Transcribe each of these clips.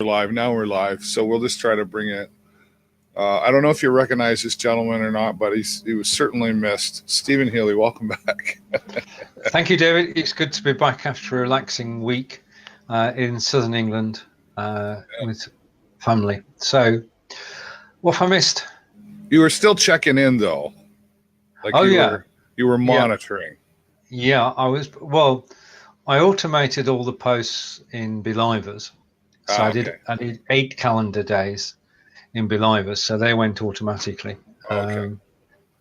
We're live. Now we're live. So we'll just try to bring it. I don't know if you recognize this gentleman or not, but he was certainly missed. Stephen Healey, welcome back. Thank you, David. It's good to be back after a relaxing week in southern England with family. So, what have I missed? You were still checking in, though. Like Oh, you were monitoring. Yeah, I was. Well, I automated all the posts in Belivers. So I did 8 calendar days in Belivers, so they went automatically. Okay.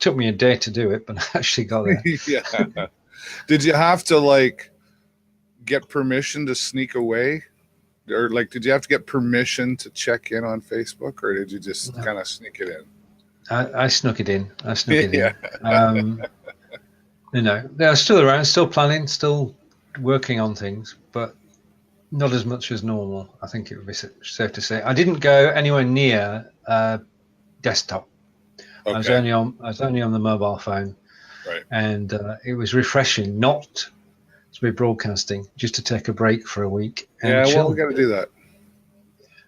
Took me a day to do it, but I actually got there. Yeah. Did you have to get permission to sneak away? Or did you have to get permission to check in on Facebook, or did you just kind of sneak it in? I snuck it in. They're still around, still planning, still working on things, but not as much as normal. I think it would be safe to say. I didn't go anywhere near desktop. Okay. I was only on the mobile phone, right? And it was refreshing not to be broadcasting, just to take a break for a week and chill. Well, we got to do that.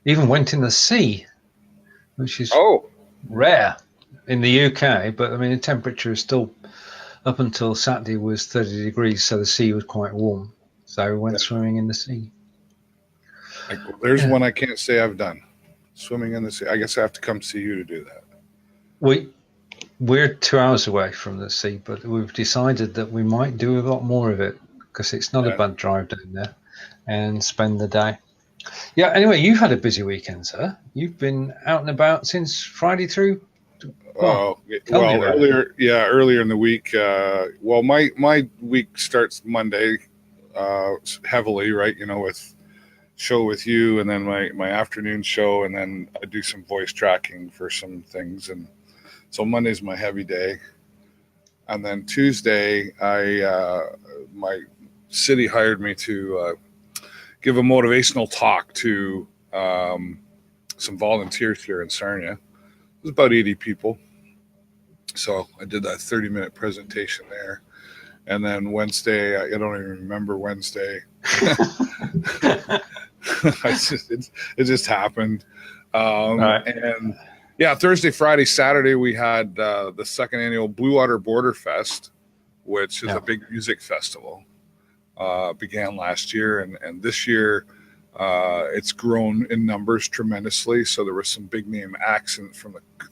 Even went in the sea, which is rare in the UK. But I mean, the temperature is still up until Saturday was 30 degrees, so the sea was quite warm. So we went swimming in the sea. There's one I can't say I've done. Swimming in the sea. I guess I have to come see you to do that. We're 2 hours away from the sea, but we've decided that we might do a lot more of it because it's not a bad drive down there and spend the day. Yeah, anyway, you've had a busy weekend, sir. You've been out and about since Friday through? Earlier in the week. My week starts Monday heavily, right? With show with you, and then my afternoon show, and then I do some voice tracking for some things, and so Monday's my heavy day. And then Tuesday, my city hired me to give a motivational talk to some volunteers here in Sarnia. It was about 80 people. So I did that 30-minute presentation there. And then Wednesday, I don't even remember Wednesday. It just happened. And Thursday, Friday, Saturday, we had the second annual Blue Water Border Fest, which is a big music festival. Began last year, and this year it's grown in numbers tremendously. So there were some big name acts, and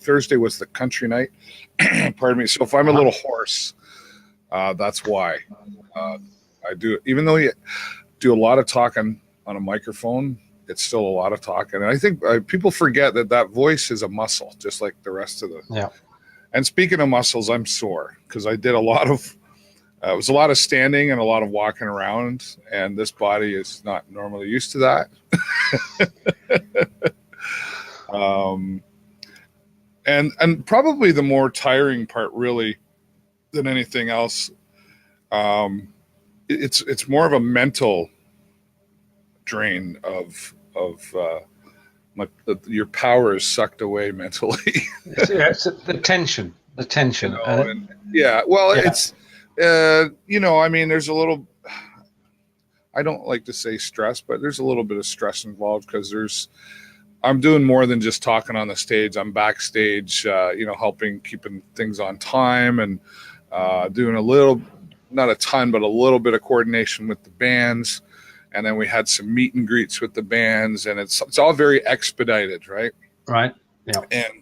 Thursday was the country night. Pardon me. So if I'm a little hoarse, that's why. I do, even though you do a lot of talking on a microphone, it's still a lot of talking. And I think people forget that voice is a muscle, just like the rest of the. Yeah. And speaking of muscles, I'm sore because I did a lot of. It was a lot of standing and a lot of walking around, and this body is not normally used to that. And probably the more tiring part, really, than anything else, it's more of a mental drain. of your power is sucked away mentally. It's the tension. It's. I mean, there's a little, I don't like to say stress, but there's a little bit of stress involved because I'm doing more than just talking on the stage. I'm backstage, helping keeping things on time and doing a little, not a ton, but a little bit of coordination with the bands. And then we had some meet and greets with the bands, and it's all very expedited, right? Right. Yeah. And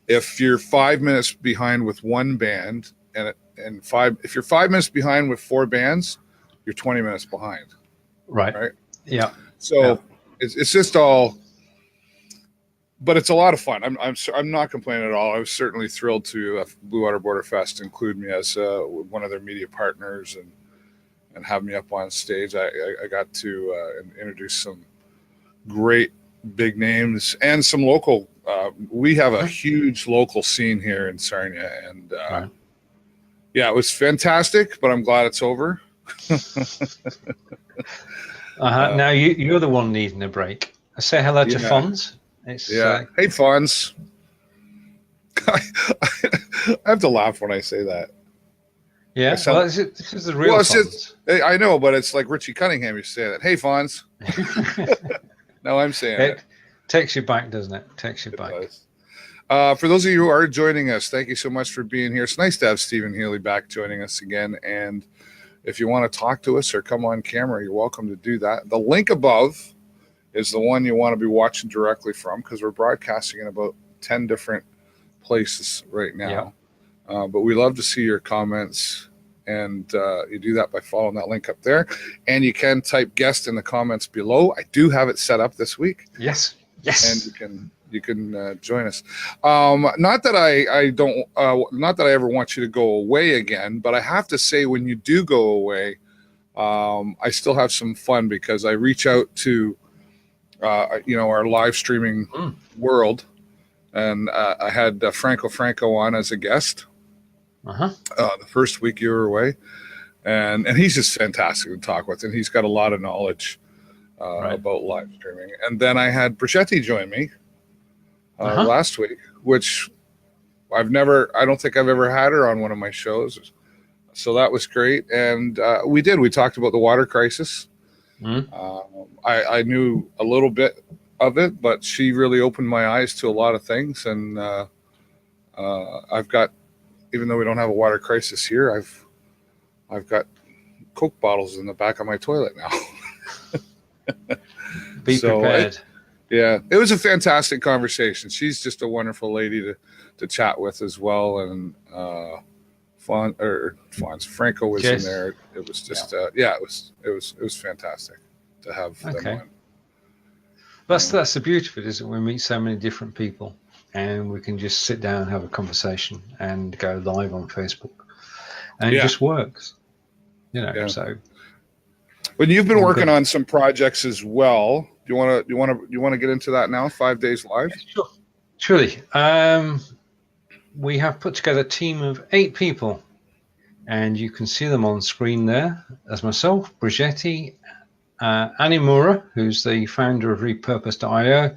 if you're 5 minutes behind with one band, if you're 5 minutes behind with 4 bands, you're 20 minutes behind. Right. Yeah. So it's just all, but it's a lot of fun. I'm not complaining at all. I was certainly thrilled to Blue Water Border Fest include me as one of their media partners and have me up on stage. I got to introduce some great big names and some local. We have a huge local scene here in Sarnia, and it was fantastic. But I'm glad it's over. Now you're the one needing a break. I say hello to Fonz. Hey, Fonz. I have to laugh when I say that. Yeah, this is the real Fonz. I know, but it's like Richie Cunningham used to say that. Hey, Fonz. No, I'm saying it. Takes you back, doesn't it? Takes you back. Does. For those of you who are joining us, thank you so much for being here. It's nice to have Stephen Healey back joining us again. And if you want to talk to us or come on camera, you're welcome to do that. The link above is the one you want to be watching directly from, because we're broadcasting in about 10 different places right now. Yeah. But we love to see your comments, and you do that by following that link up there. And you can type guest in the comments below. I do have it set up this week. Yes. And you can join us. Not that I don't, not that I ever want you to go away again, but I have to say, when you do go away, I still have some fun, because I reach out to, our live streaming world, and I had Franco on as a guest. The first week you were away, and he's just fantastic to talk with, and he's got a lot of knowledge about live streaming. And then I had Brichetti join me last week, which I don't think I've ever had her on one of my shows. So that was great. And we talked about the water crisis. I knew a little bit of it, but she really opened my eyes to a lot of things. And I've got, even though we don't have a water crisis here, I've got Coke bottles in the back of my toilet now. Be prepared. It was a fantastic conversation. She's just a wonderful lady to chat with as well. And Franco was in there. It was just it was fantastic to have them on. That's the beauty of it, isn't it? We meet so many different people, and we can just sit down and have a conversation and go live on Facebook, and it just works. So. But you've been working on some projects as well. Do you want to get into that now? 5 days live. Sure. Surely. We have put together a team of 8 people, and you can see them on screen there. As myself, Brichetti, Annie Mura, who's the founder of Repurpose.io,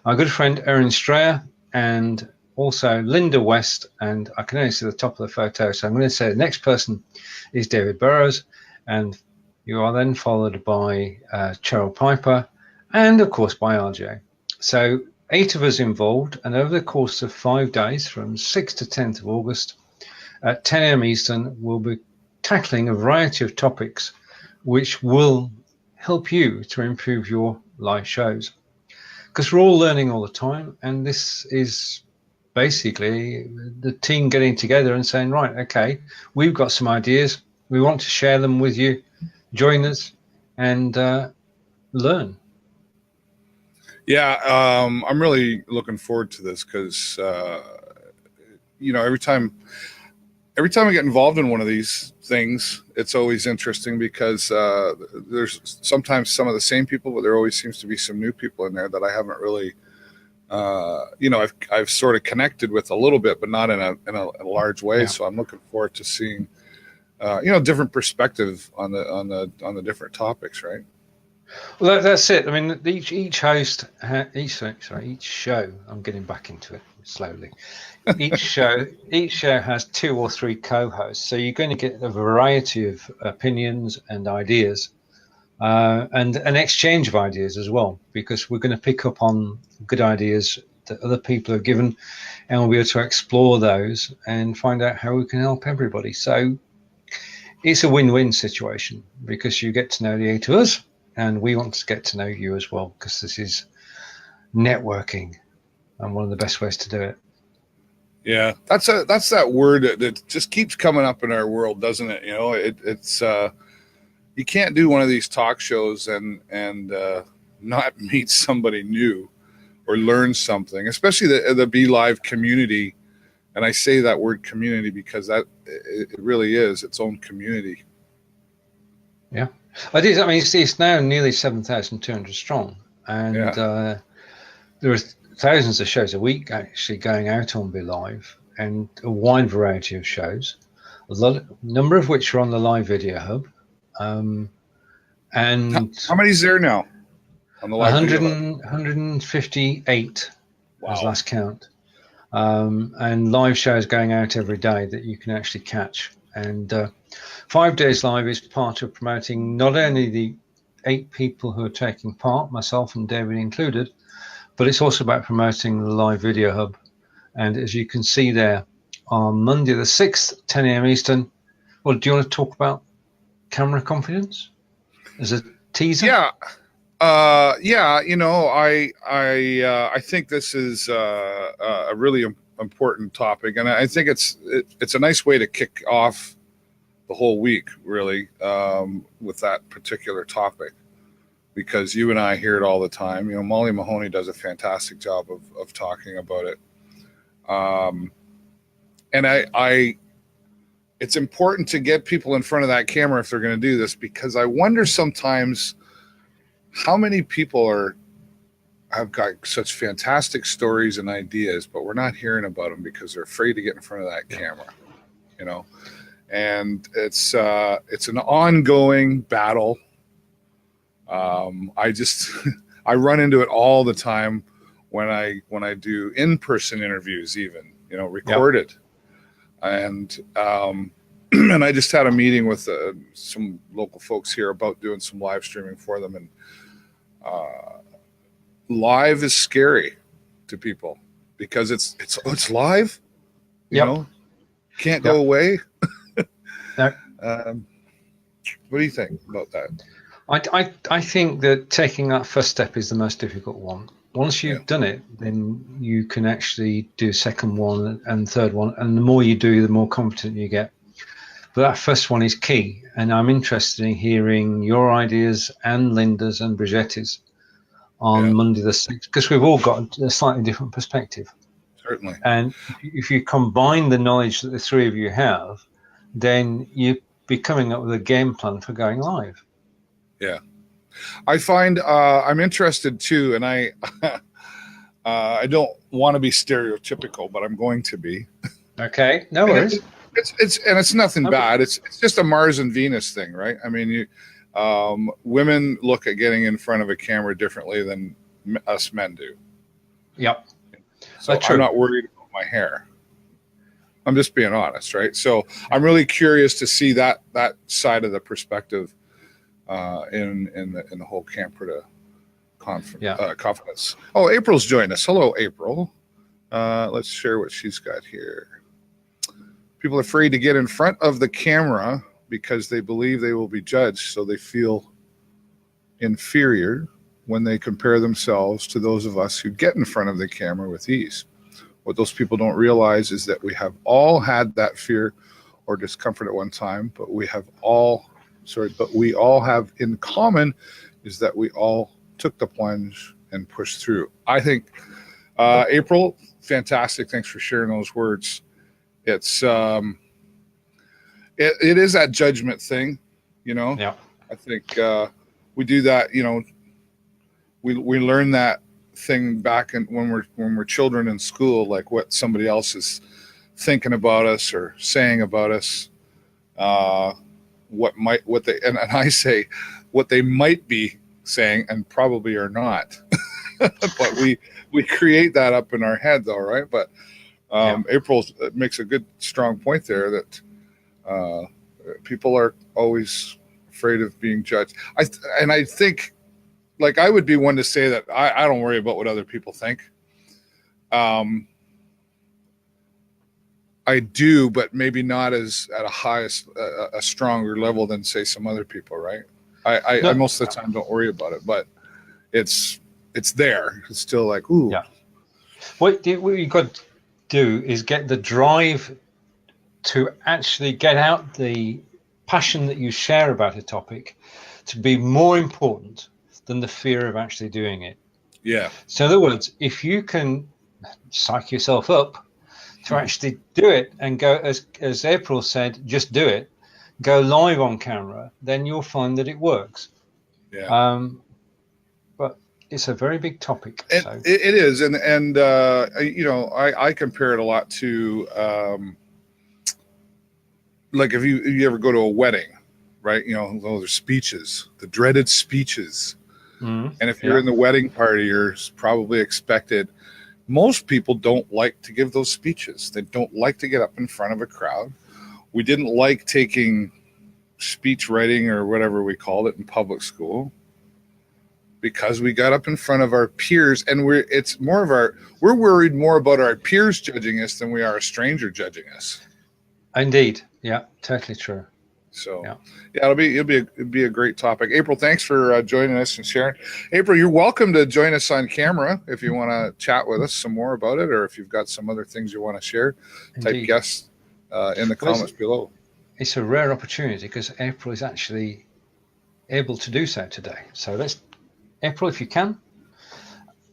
our good friend Erin Strayer, and also Linda West. And I can only see the top of the photo, so I'm going to say the next person is David Burrows, and you are then followed by Cheryl Piper, and of course by RJ. So 8 of us involved, and over the course of 5 days, from 6th to 10th of August, at 10 a.m. Eastern, we'll be tackling a variety of topics which will help you to improve your live shows. Because we're all learning all the time, and this is basically the team getting together and saying, right, okay, we've got some ideas, we want to share them with you. Join us and learn. I'm really looking forward to this, because every time I get involved in one of these things, it's always interesting, because there's sometimes some of the same people, but there always seems to be some new people in there that I haven't really I've sort of connected with a little bit, but not in a large way. So I'm looking forward to seeing different perspective on the different topics, right? Well, that's it. I mean, each show. I'm getting back into it slowly. Each show has 2 or 3 co-hosts, so you're going to get a variety of opinions and ideas, and an exchange of ideas as well, because we're going to pick up on good ideas that other people have given, and we'll be able to explore those and find out how we can help everybody. So it's a win-win situation, because you get to know the 8 of us, and we want to get to know you as well, because this is networking, and one of the best ways to do it. Yeah, that's that word that just keeps coming up in our world, doesn't it? It's you can't do one of these talk shows and not meet somebody new or learn something, especially the Be Live community. And I say that word community because it really is its own community. Yeah, it is. I mean, it's now nearly 7,200 strong, and there are thousands of shows a week actually going out on Be Live, and a wide variety of shows, number of which are on the live video hub. And how many is there now on the live 158 was last count. And live shows going out every day that you can actually catch. And 5 days live is part of promoting not only the 8 people who are taking part, myself and David included, but it's also about promoting the live video hub. And as you can see there, on Monday the 6th, 10 a.m. Eastern. Well, do you want to talk about camera confidence as a teaser? Yeah. You know, I think this is a really important topic, and I think it's a nice way to kick off the whole week, really, with that particular topic, because you and I hear it all the time. You know, Molly Mahoney does a fantastic job of talking about it. And it's important to get people in front of that camera if they're going to do this, because I wonder sometimes how many people have got such fantastic stories and ideas, but we're not hearing about them because they're afraid to get in front of that camera, you know. And it's an ongoing battle. I run into it all the time when I do in-person interviews, even, you know, recorded. And and I just had a meeting with some local folks here about doing some live streaming for them, and live is scary to people because it's live, you know, can't go away. What do you think about that? I think that taking that first step is the most difficult one. Once you've done it, then you can actually do second one and third one, and the more you do, the more confident you get. But that first one is key, and I'm interested in hearing your ideas and Linda's and Bridgette's on Monday the 6th, because we've all got a slightly different perspective. Certainly. And if you combine the knowledge that the three of you have, then you'd be coming up with a game plan for going live. Yeah. I find I'm interested too, and I I don't want to be stereotypical, but I'm going to be. Okay, no worries. It's nothing bad. It's just a Mars and Venus thing, right? I mean, women look at getting in front of a camera differently than us men do. Yep. So I'm not worried about my hair. I'm just being honest, right? So I'm really curious to see that side of the perspective in the whole Camperta confidence. Oh, April's joined us. Hello, April. Let's share what she's got here. People are afraid to get in front of the camera because they believe they will be judged, so they feel inferior when they compare themselves to those of us who get in front of the camera with ease. What those people don't realize is that we have all had that fear or discomfort at one time, but we all have in common is that we all took the plunge and pushed through. I think, April, fantastic. Thanks for sharing those words. It's it is that judgment thing, you know. Yeah. I think we do that, you know. We learn that thing back when we're children in school, like what somebody else is thinking about us or saying about us, what I say what they might be saying and probably are not. But we create that up in our head though, right? But April makes a good strong point there that people are always afraid of being judged. I think, like, I would be one to say that I don't worry about what other people think. I do, but maybe not as at a stronger level than say some other people, right? I most of the time don't worry about it, but it's there. It's still like, ooh. Yeah. What you've got to do is get the drive to actually get out the passion that you share about a topic to be more important than the fear of actually doing it. Yeah. So in other words, if you can psych yourself up to actually do it and go, as April said, just do it, go live on camera, then you'll find that it works. Yeah. But it's a very big topic. It is. And you know, I compare it a lot to, like if you ever go to a wedding, right? You know, those speeches, the dreaded speeches. Mm-hmm. And if you're in the wedding party, you're probably expected. Most people don't like to give those speeches. They don't like to get up in front of a crowd. We didn't like taking speech writing or whatever we called it in public school. because we got up in front of our peers, and we're worried more about our peers judging us than we are a stranger judging us. Indeed. Yeah, totally true. So yeah, it'll be a great topic. April, thanks for joining us and sharing. April, you're welcome to join us on camera if you want to chat with us some more about it, or if you've got some other things you want to share. Indeed. Type guests in the comments below. It's a rare opportunity because April is actually able to do so today. So April, if you can,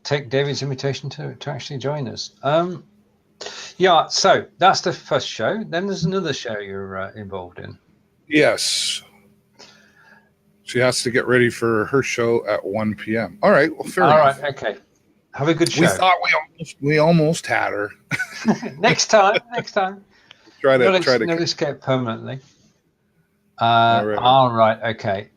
take David's invitation to actually join us. Yeah, so that's the first show. Then there's another show you're involved in. Yes. She has to get ready for her show at 1 p.m. All right. Well, fair enough. All right. Okay. Have a good show. We thought we almost had her. Next time. Try to not escape permanently. All right. Okay.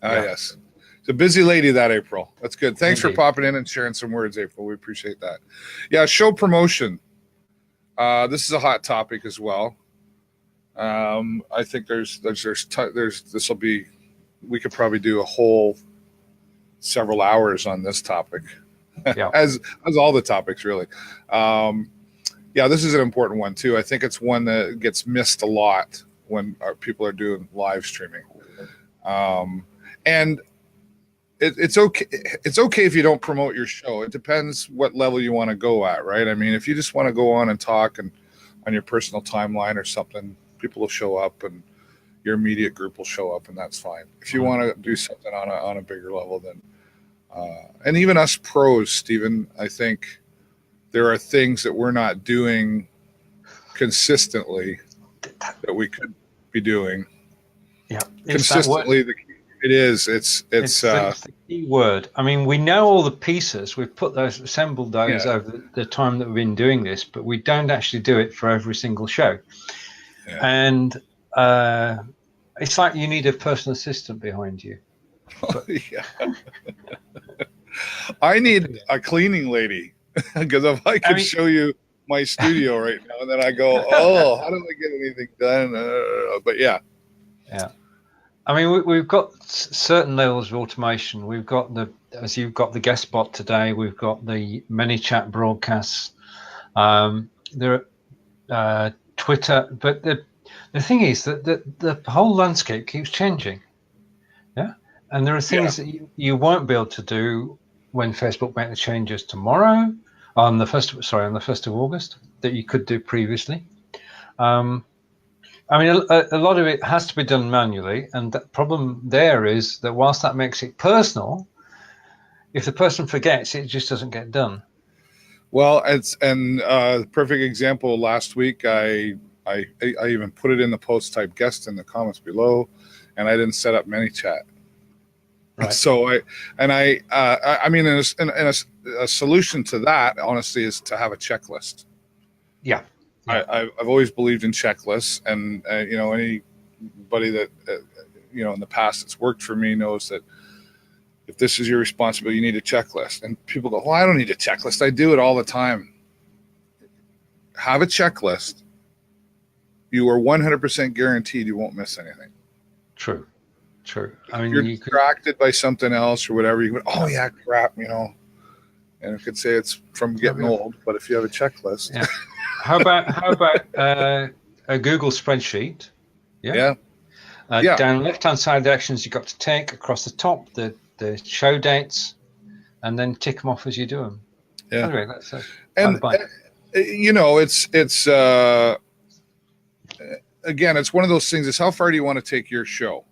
Yes. It's a busy lady, that April. That's good. Thanks Indeed. for popping in and sharing some words, April. We appreciate that. Yeah. Show promotion. This is a hot topic as well. I think this will be, we could probably do a whole several hours on this topic. Yeah. as all the topics really. Yeah, this is an important one too. I think it's one that gets missed a lot when our people are doing live streaming. And it's okay. It's okay if you don't promote your show. It depends what level you want to go at, right? I mean, if you just want to go on and talk and on your personal timeline or something, people will show up and your immediate group will show up, and that's fine. If you want to do something on a bigger level, then and even us pros, Stephen, I think there are things that we're not doing consistently that we could be doing. Yeah, consistently. It's the key word. I mean, we know all the pieces. We've assembled those over the time that we've been doing this, but we don't actually do it for every single show. Yeah. And it's like you need a personal assistant behind you. Yeah. I need a cleaning lady, because if I could show you my studio right now, and then I go, oh, how do I get anything done? But yeah. I mean, we've got certain levels of automation. We've got as you've got the guest bot today, we've got the ManyChat broadcasts. There are Twitter, but the thing is that the whole landscape keeps changing. Yeah, and there are things that you won't be able to do when Facebook make the changes tomorrow on the 1st of August that you could do previously. I mean, a lot of it has to be done manually, and the problem there is that whilst that makes it personal, if the person forgets, it just doesn't get done. Well, the perfect example last week, I even put it in the post, type guest in the comments below, and I didn't set up ManyChat. Right. So I mean, a solution to that, honestly, is to have a checklist. Yeah. I've always believed in checklists, and anybody that in the past that's worked for me knows that if this is your responsibility, you need a checklist. And people go, "Well, I don't need a checklist. I do it all the time." Have a checklist. You are 100% guaranteed you won't miss anything. True. I mean, you're distracted by something else or whatever. You go, "Oh yeah, crap," and it could say it's from getting old. But if you have a checklist. Yeah. How about a Google spreadsheet? Yeah. Down left-hand side, the actions you've got to take. Across the top, the show dates, and then tick them off as you do them. Yeah. Anyway, that's it's again, it's one of those things. It's how far do you want to take your show?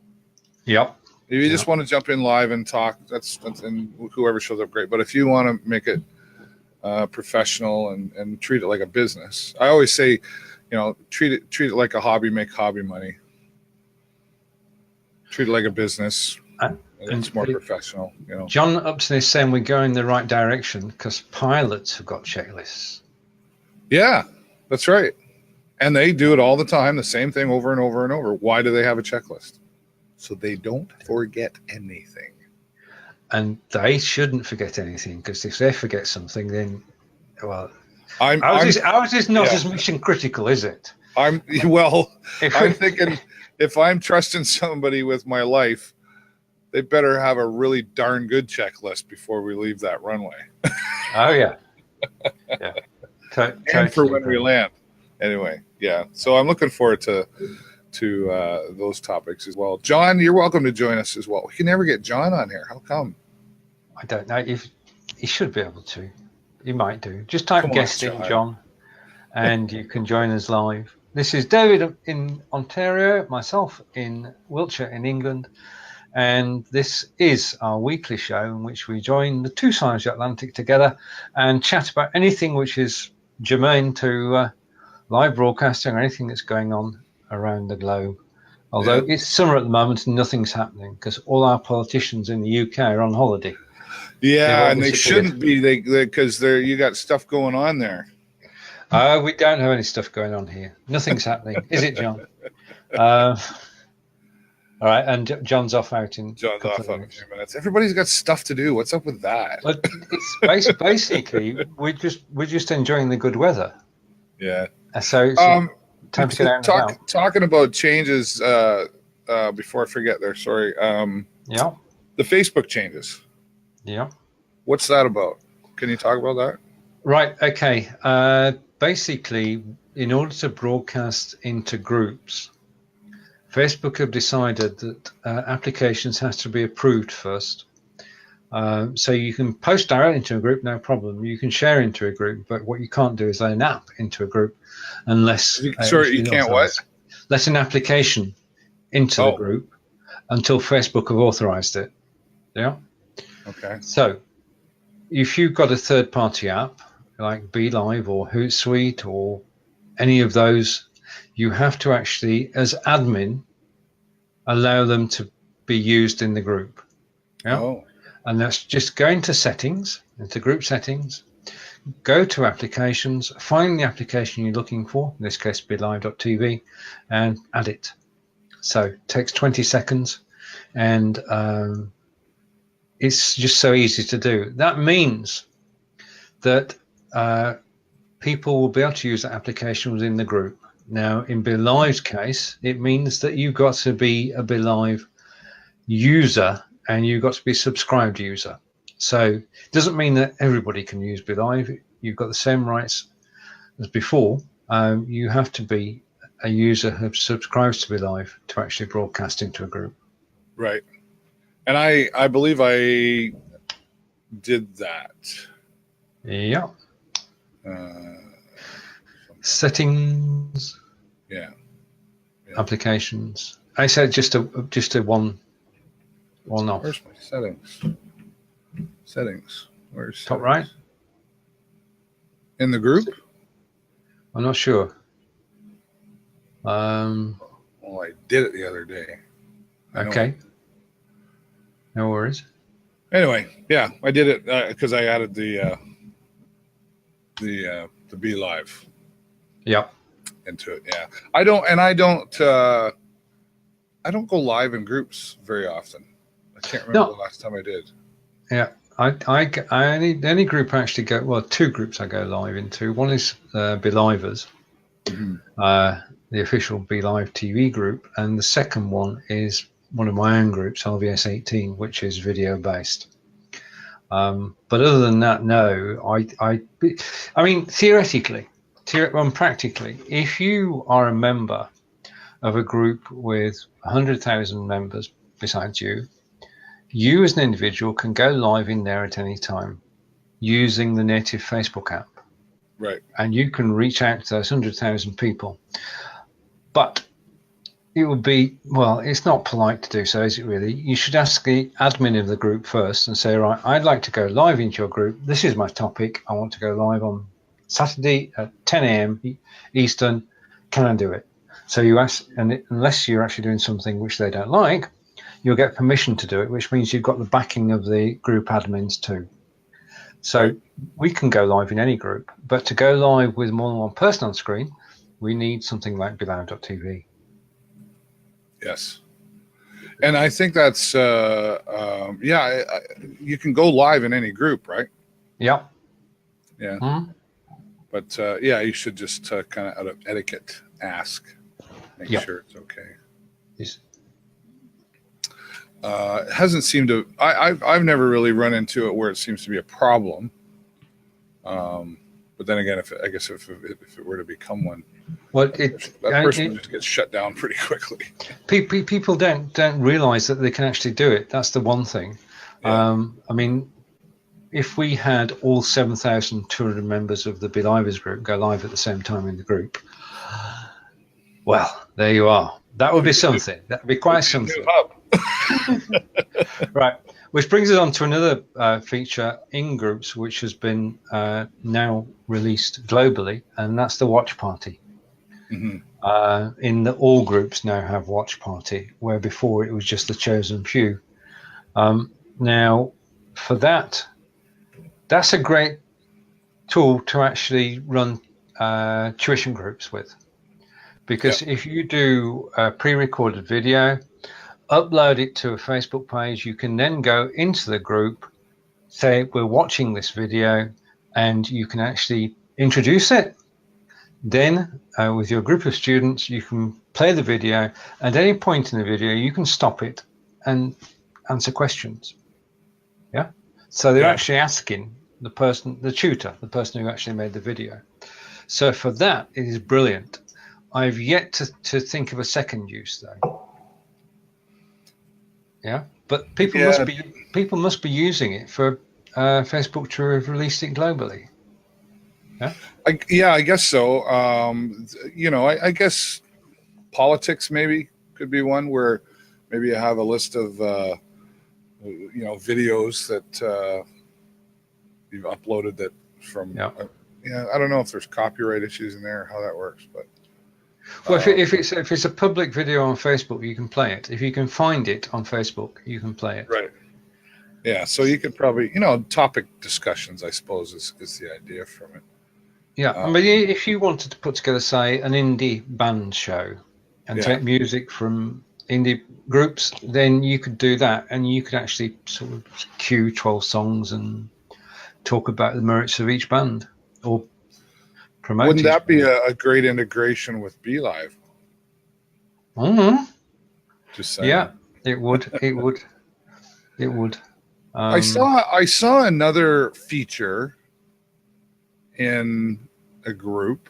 Yep. If you just want to jump in live and talk, that's and whoever shows up, great. But if you want to make it professional and treat it like a business, I always say, treat it like a hobby, make hobby money. Treat it like a business. And it's more professional. John Upson is saying we go in the right direction because pilots have got checklists. Yeah, that's right. And they do it all the time, the same thing over and over and over. Why do they have a checklist? So they don't forget anything. And they shouldn't forget anything, because if they forget something, then, well, ours is not as mission critical, is it? I'm thinking if I'm trusting somebody with my life, they better have a really darn good checklist before we leave that runway. Oh yeah, yeah. And for when we land. Anyway, yeah. So I'm looking forward to those topics as well. John, you're welcome to join us as well. We can never get John on here. How come? I don't know if he should be able to. He might do. Just type guest in, John, and you can join us live. This is David in Ontario, myself in Wiltshire in England, and this is our weekly show in which we join the two sides of the Atlantic together and chat about anything which is germane to live broadcasting or anything that's going on around the globe. Although it's summer at the moment and nothing's happening because all our politicians in the UK are on holiday. Yeah, and they shouldn't be. Because you got stuff going on there. We don't have any stuff going on here. Nothing's happening, is it, John? All right, and John's off out in. John's off in a few minutes. Everybody's got stuff to do. What's up with that? But it's basically we're just enjoying the good weather. Yeah. So time to get out and about. Talking about changes. Before I forget, there. Sorry. Yeah. The Facebook changes. Yeah. What's that about? Can you talk about that? Right. Okay. Basically, in order to broadcast into groups, Facebook have decided that applications has to be approved first. So you can post direct into a group, no problem. You can share into a group, but what you can't do is let an app into a group unless... Sorry, you can't what? Let an application into the group until Facebook have authorized it. Yeah? Okay. So if you've got a third-party app, like BeLive or Hootsuite or any of those, you have to actually, as admin, allow them to be used in the group. Yeah. Oh. And that's just go into settings, into group settings, go to applications, find the application you're looking for, in this case BeLive.tv, and add it. So it takes 20 seconds, and it's just so easy to do. That means that people will be able to use that application within the group. Now, in BeLive's case, it means that you've got to be a BeLive user and you've got to be a subscribed user. So it doesn't mean that everybody can use BeLive. You've got the same rights as before. You have to be a user who subscribes to BeLive to actually broadcast into a group. Right. And I believe I did that. Yeah. Settings. Yeah. Applications. I said just a one off. Where's my settings? Settings. Where's top settings? right? In the group? I'm not sure. Well, I did it the other day. Okay. No worries. Anyway, yeah, I did it because I added the BeLive. Yep. Into it, yeah. I don't go live in groups very often. I can't remember the last time I did. Yeah, I any group I actually go. Well, two groups I go live into. One is BeLivers, the official BeLive TV group, and the second one is one of my own groups, LVS 18, which is video based. But other than that, no. I mean, theoretically, practically, if you are a member of a group with 100,000 members besides you as an individual can go live in there at any time using the native Facebook app. Right. And you can reach out to those 100,000 people. But it would be, well, it's not polite to do so, is it really? You should ask the admin of the group first and say, right, I'd like to go live into your group. This is my topic. I want to go live on Saturday at 10 a.m. Eastern. Can I do it? So you ask, and unless you're actually doing something which they don't like, you'll get permission to do it, which means you've got the backing of the group admins too. So we can go live in any group, but to go live with more than one person on screen, we need something like BeLive.tv. Yes. And I think that's, you can go live in any group, right? Yeah. Yeah. Mm-hmm. But, you should just kind of out of etiquette ask. Make sure it's okay. Yes. It hasn't seemed to. I've never really run into it where it seems to be a problem. But then again, if it were to become one, well, that person just gets shut down pretty quickly. People don't realize that they can actually do it. That's the one thing. Yeah. I mean, if we had all 7,200 members of the Belivers group go live at the same time in the group, well, there you are. That would be something. That would be quite something. Right. Which brings us on to another feature in groups, which has been now released globally, and that's the watch party. Mm-hmm. In the all groups now have watch party, where before it was just the chosen few. Now, for that's a great tool to actually run tuition groups with. Because if you do a pre-recorded video, upload it to a Facebook page, you can then go into the group, say, we're watching this video, and you can actually introduce it. Then, with your group of students, you can play the video. At any point in the video, you can stop it and answer questions. Yeah? So they're actually asking the tutor, the person who actually made the video. So for that, it is brilliant. I've yet to think of a second use, though. Yeah, but people must be using it for Facebook to have released it globally. Yeah, I guess so. I guess politics maybe could be one where maybe you have a list of videos that you've uploaded that from. I don't know if there's copyright issues in there, how that works, but. Well, if it's a public video on Facebook, you can play it. If you can find it on Facebook, you can play it. Right. Yeah. So you could probably, topic discussions, I suppose, is the idea from it. Yeah. I mean, if you wanted to put together, say, an indie band show and take music from indie groups, then you could do that, and you could actually sort of cue 12 songs and talk about the merits of each band or. Wouldn't that be a great integration with BeLive? Mm-hmm. Just saying. Yeah, it would. It would. I saw another feature in a group.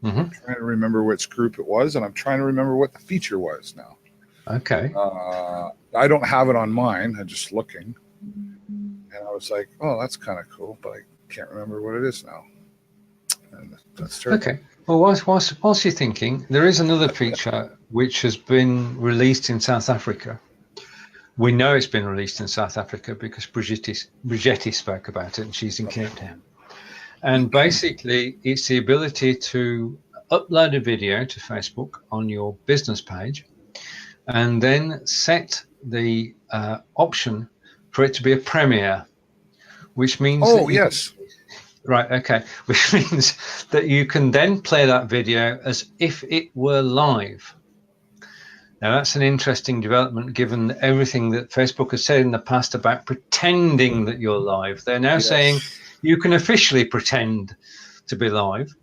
Mm-hmm. I'm trying to remember which group it was, and I'm trying to remember what the feature was now. Okay. I don't have it on mine. I'm just looking, and I was like, "Oh, that's kind of cool," but I can't remember what it is now. And that's true. Okay. Well, whilst you're thinking, there is another feature which has been released in South Africa. We know it's been released in South Africa because Brigitte spoke about it, and she's in Cape Town. And basically, it's the ability to upload a video to Facebook on your business page, and then set the option for it to be a premiere, which means. Oh, yes. Right, okay. Which means that you can then play that video as if it were live. Now, that's an interesting development given everything that Facebook has said in the past about pretending that you're live. They're now saying you can officially pretend to be live,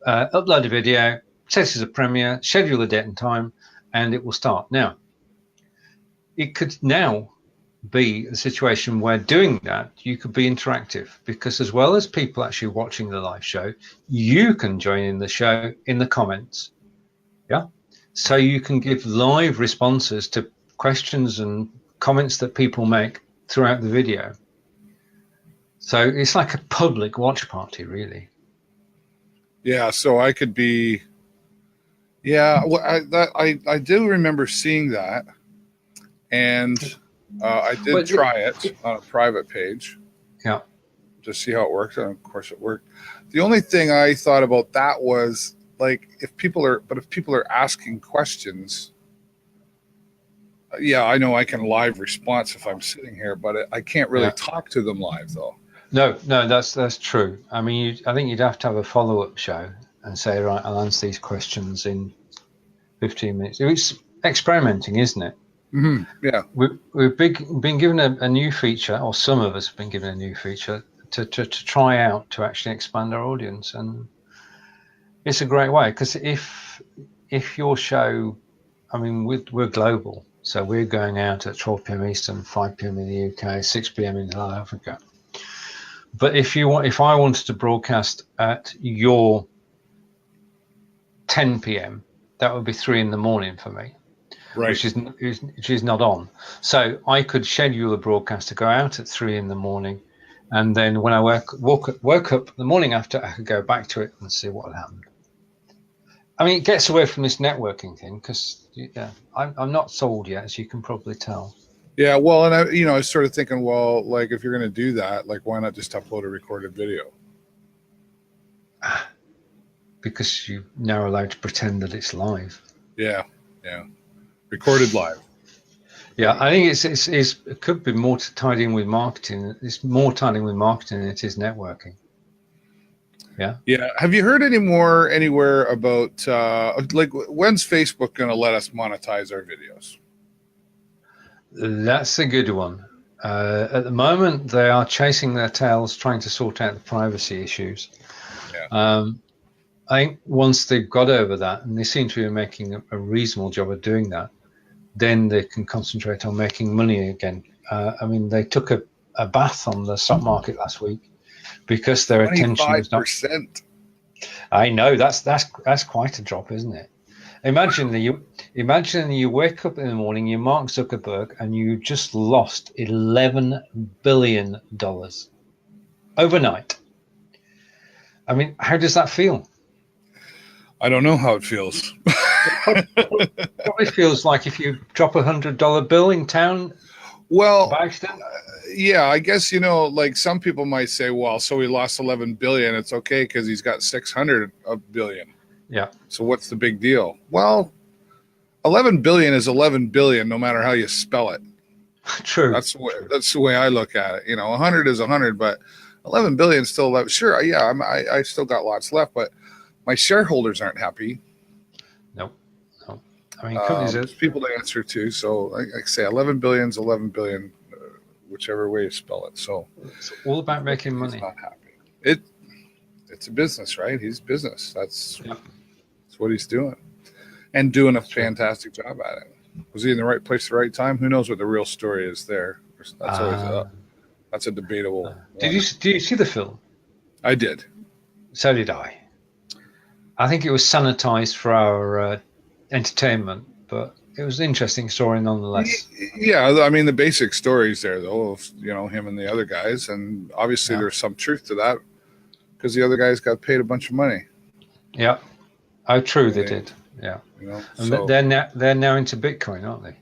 upload a video, set it as a premiere, schedule the date and time, and it will start. Now, it could now be a situation where doing that you could be interactive, because as well as people actually watching the live show, you can join in the show in the comments. So you can give live responses to questions and comments that people make throughout the video. So it's like a public watch party, really. Yeah, so I could be. Yeah, well, I do remember seeing that, and I did try it on a private page. Yeah. To see how it works, and of course it worked. The only thing I thought about that was like if people are asking questions. Yeah, I know I can live response if I'm sitting here, but I can't really talk to them live though. No, that's true. I mean, I think you'd have to have a follow-up show and say, right, I'll answer these questions in 15 minutes. It's experimenting, isn't it? Mm-hmm. Yeah. We've been given a new feature, or some of us have been given a new feature to try out to actually expand our audience, and it's a great way, because if your show, I mean, we're global, So we're going out at 12 p.m. Eastern, 5 p.m. in the UK, 6 p.m. in South Africa. But if I wanted to broadcast at your 10 p.m., that would be 3 in the morning for me, Right. which is not on. So I could schedule a broadcast to go out at 3 in the morning, and then when I woke up the morning after, I could go back to it and see what had happened. I mean, it gets away from this networking thing because I'm not sold yet, as you can probably tell. Yeah, well, and I was sort of thinking, well, like if you're going to do that, like why not just upload a recorded video? Because you're now allowed to pretend that it's live. Yeah, recorded live. Yeah, I think it could be more tied in with marketing. It's more tied in with marketing than it is networking. Yeah. Yeah. Have you heard anywhere about like when's Facebook going to let us monetize our videos? That's a good one. At the moment, they are chasing their tails, trying to sort out the privacy issues. Yeah. I think once they've got over that, and they seem to be making a reasonable job of doing that, then they can concentrate on making money again. I mean, they took a bath on the stock market last week because their attention was not. 25%. I know that's quite a drop, isn't it? Imagine you wake up in the morning, you're Mark Zuckerberg, and you just lost $11 billion overnight. I mean, how does that feel? I don't know how it feels. It probably feels like if you drop $100 bill in town. Well, by accident. Yeah, I guess, like some people might say, well, so he lost 11 billion. It's okay because he's got 600 billion. Yeah. So what's the big deal? Well, 11 billion is 11 billion, no matter how you spell it. True. That's the way I look at it. 100 is 100, but 11 billion is still left. Sure. Yeah. I still got lots left, but my shareholders aren't happy. No. I mean, companies there's people to answer to. So like I say, 11 billion is 11 billion, whichever way you spell it. So it's all about making money. He's not happy. It's a business, right? He's business. That's what he's doing, and doing a fantastic job at it. Was he in the right place at the right time? Who knows what the real story is there? That's always that's a debatable. Did you see the film? I did. So did I. I think it was sanitized for our entertainment, but it was an interesting story nonetheless. Yeah, I mean the basic stories there, though, of him and the other guys, and obviously there's some truth to that because the other guys got paid a bunch of money. Yeah, oh, true, they did. Yeah, and so, they're now into Bitcoin, aren't they?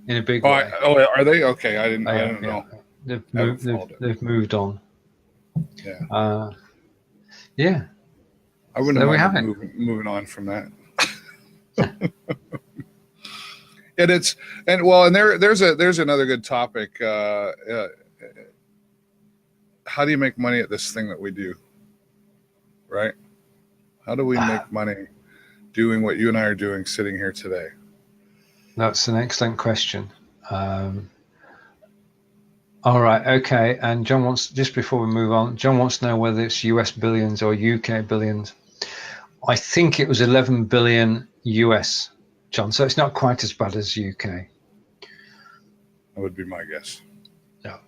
In a big way. Are they? Okay, I don't know. They've moved on. Yeah. Yeah. I wouldn't mind moving on from that. And there's another good topic. How do you make money at this thing that we do? Right? How do we make money doing what you and I are doing sitting here today? That's an excellent question. All right, okay. And John wants, just before we move on, John wants to know whether it's US billions or UK billions. I think it was 11 billion US, John. So it's not quite as bad as UK. That would be my guess. Yeah,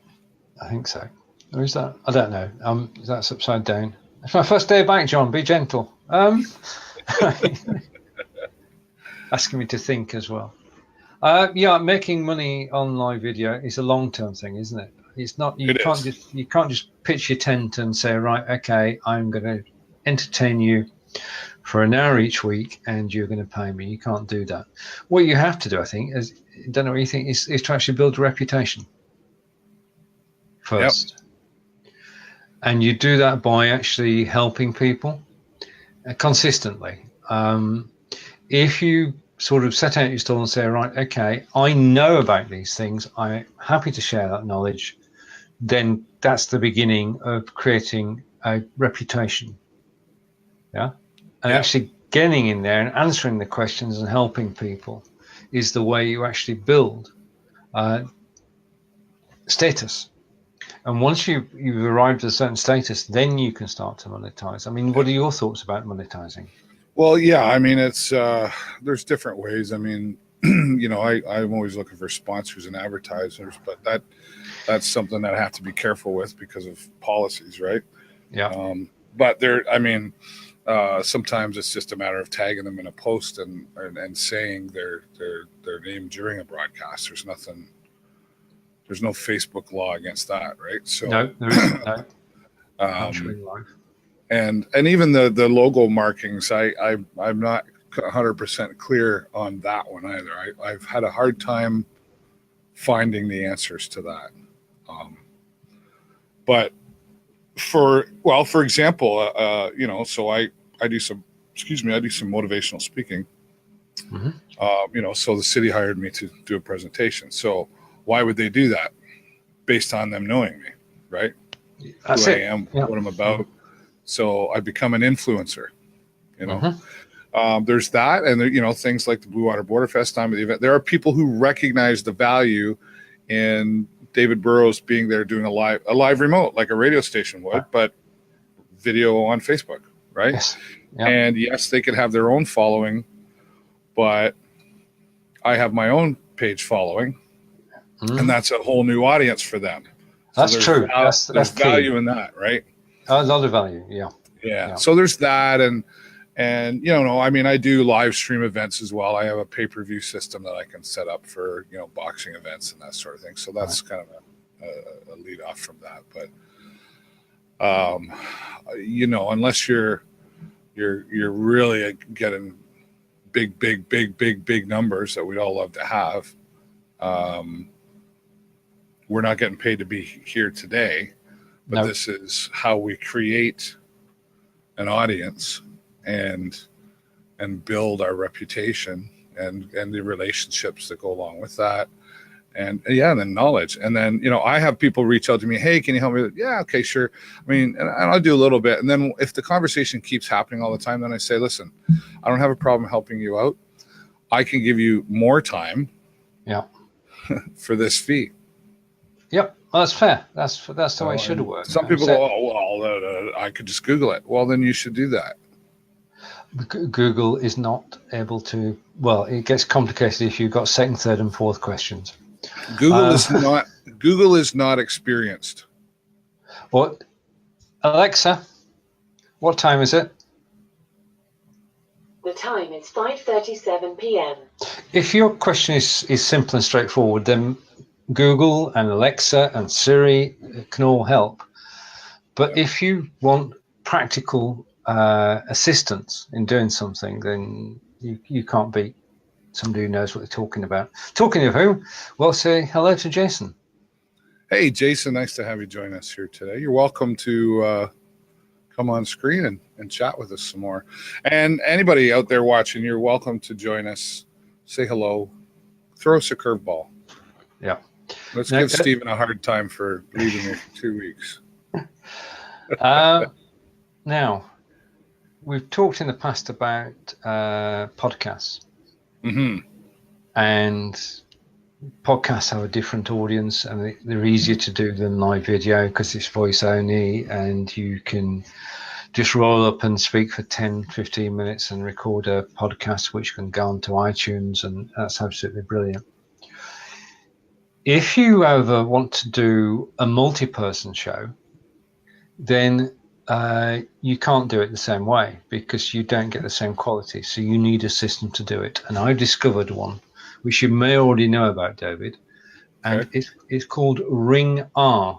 I think so. Or is that? I don't know. That's upside down. It's my first day back, John. Be gentle. Asking me to think as well. Yeah, making money on live video is a long-term thing, isn't it? It's not. You can't just pitch your tent and say, right, okay, I'm going to entertain you for an hour each week, and you're going to pay me. You can't do that. What you have to do, I think, is, I don't know what you think, is to actually build a reputation first. Yep. And you do that by actually helping people consistently. If you sort of set out your stall and say, right, okay, I know about these things, I'm happy to share that knowledge, then that's the beginning of creating a reputation. Yeah. And actually getting in there and answering the questions and helping people is the way you actually build status. And once you've arrived at a certain status, then you can start to monetize. I mean, what are your thoughts about monetizing? Well, yeah, I mean, it's there's different ways. I mean, I'm always looking for sponsors and advertisers, but that's something that I have to be careful with because of policies, right? Yeah. But sometimes it's just a matter of tagging them in a post and saying their name during a broadcast. There's no Facebook law against that, right? So no, there isn't. No. And even the logo markings, I'm not 100% clear on that one either. I've had a hard time finding the answers to that. But for example, so I do some motivational speaking. Mm-hmm. So the city hired me to do a presentation. So why would they do that? Based on them knowing me, right? That's Who it. I am, Yeah. what I'm about. So I become an influencer, Mm-hmm. There's that, and there, things like the Blue Water Border Fest time of the event. There are people who recognize the value in David Burrows being there doing a live remote, like a radio station would, but video on Facebook, right? Yes. Yeah. And yes, they could have their own following, but I have my own page following, and that's a whole new audience for them. That's true. That's value in that, right? A lot of value. Yeah. So there's that, and I do live stream events as well. I have a pay-per-view system that I can set up for boxing events and that sort of thing. So that's kind of a lead off from that. But unless you're really getting big numbers that we'd all love to have, we're not getting paid to be here today. But This is how we create an audience and build our reputation and the relationships that go along with that, and then knowledge. And then I have people reach out to me, hey, can you help me? Yeah, okay, sure. I mean, and I'll do a little bit, and then if the conversation keeps happening all the time, then I say, listen, I don't have a problem helping you out. I can give you more time, for this fee. Yep. Well, that's fair. That's the way it should have worked. Some people go, I could just Google it. Well, then you should do that. Google is not able to. Well, it gets complicated if you've got second, third, and fourth questions. Google is not experienced. What, Alexa? What time is it? The time is 5:37 p.m. If your question is simple and straightforward, then Google and Alexa and Siri can all help. But if you want practical assistance in doing something, then you can't beat somebody who knows what they're talking about. Talking of whom, well, say hello to Jason. Hey, Jason, nice to have you join us here today. You're welcome to come on screen and chat with us some more. And anybody out there watching, you're welcome to join us. Say hello. Throw us a curveball. Yeah. Let's give Stephen a hard time for leaving me for 2 weeks. Now, we've talked in the past about podcasts. Mm-hmm. And podcasts have a different audience, and they're easier to do than live video because it's voice only, and you can just roll up and speak for 10, 15 minutes and record a podcast which can go onto iTunes, and that's absolutely brilliant. If you ever want to do a multi-person show, then you can't do it the same way because you don't get the same quality. So you need a system to do it. And I've discovered one, which you may already know about, David. And it's called Ring R,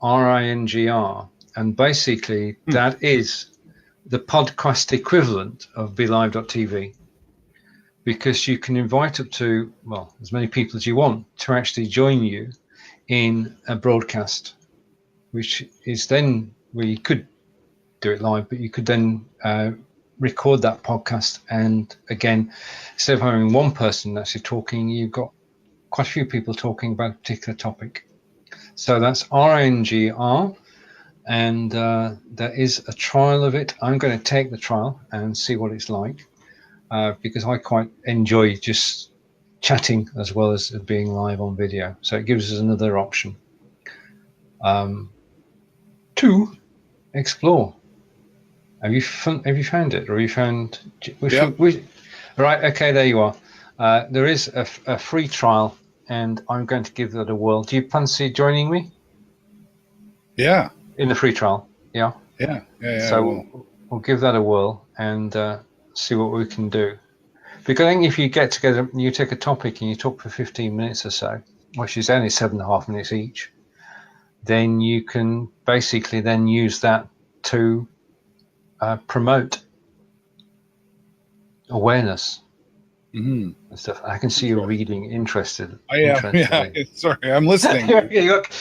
RINGR. And basically that is the podcast equivalent of BeLive.tv. Because you can invite up to, well, as many people as you want to actually join you in a broadcast, which is then where you could do it live, but you could then record that podcast. And again, instead of having one person actually talking, you've got quite a few people talking about a particular topic. So that's RNGR, and there is a trial of it. I'm going to take the trial and see what it's like. Because I quite enjoy just chatting as well as being live on video. So it gives us another option to explore. Have you found it? Or have you found... Right, okay, there you are. There is a free trial, and I'm going to give that a whirl. Do you fancy joining me? Yeah. In the free trial? Yeah. Yeah. So we'll give that a whirl and see what we can do. Because I think if you get together, you take a topic and you talk for 15 minutes or so, which is only 7.5 minutes each, then you can basically then use that to promote awareness and stuff. I can see you reading interested. I am. Yeah. Sorry, I'm listening.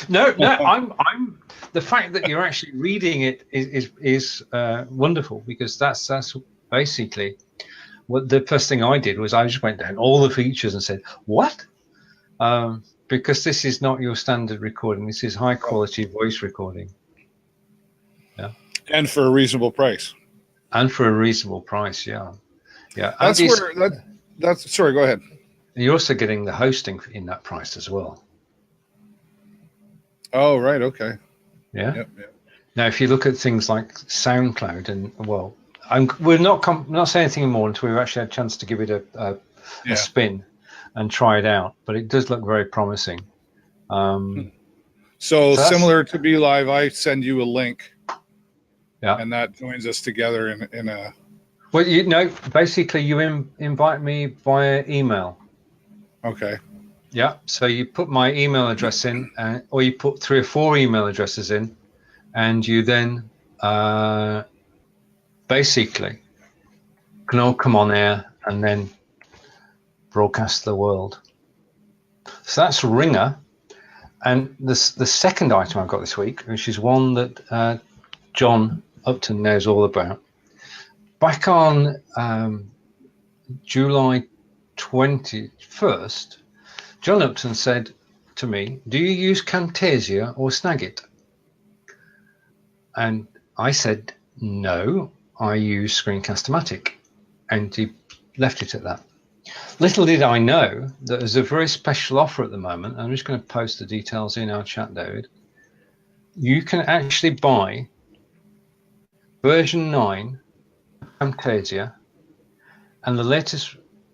No. I'm. The fact that you're actually reading it is wonderful, because that's basically what the first thing I did was I just went down all the features and said, what? Because this is not your standard recording. This is high quality voice recording. Yeah. And for a reasonable price. And for a reasonable price, yeah. Yeah. That's sorry, go ahead. You're also getting the hosting in that price as well. Oh, right. Okay. Yeah. Yep. Now, if you look at things like SoundCloud, and we're not saying anything more until we've actually had a chance to give it a spin and try it out. But it does look very promising. So similar to Be Live, I send you a link. Yeah. And that joins us together in a. Well, basically you invite me via email. Okay. Yeah. So you put my email address in, or you put 3 or 4 email addresses in, and you then basically can all come on air and then broadcast to the world. So that's Ringer. And the second item I've got this week, which is one that John Upton knows all about. Back on July 21st, John Upton said to me, do you use Camtasia or Snagit? And I said, no, I use Screencast-O-Matic. And he left it at that. Little did I know that there's a very special offer at the moment. I'm just going to post the details in our chat, David. You can actually buy version 9 Camtasia and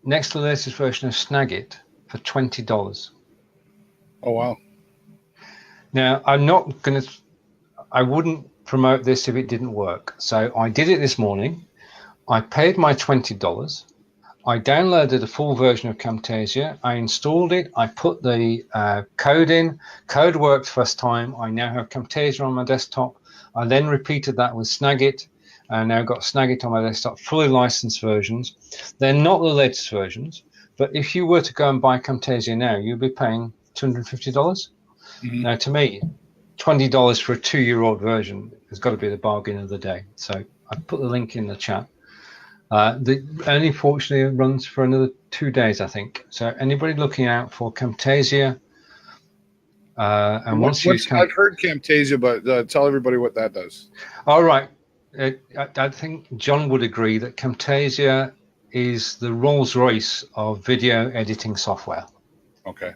next to the latest version of Snagit for $20. Oh wow. Now I wouldn't promote this if it didn't work. So I did it this morning. I paid my $20. I downloaded a full version of Camtasia. I installed it. I put the code in. Code worked first time. I now have Camtasia on my desktop. I then repeated that with Snagit. I now got Snagit on my desktop, fully licensed versions. They're not the latest versions, but if you were to go and buy Camtasia now, you'd be paying $250. Mm-hmm. Now, to me, $20 for a 2-year-old version has got to be the bargain of the day. So I put the link in the chat. Only fortunately it runs for another 2 days, I think. So anybody looking out for Camtasia, and once I've heard Camtasia, but tell everybody what that does. All right. I think John would agree that Camtasia is the Rolls-Royce of video editing software. Okay.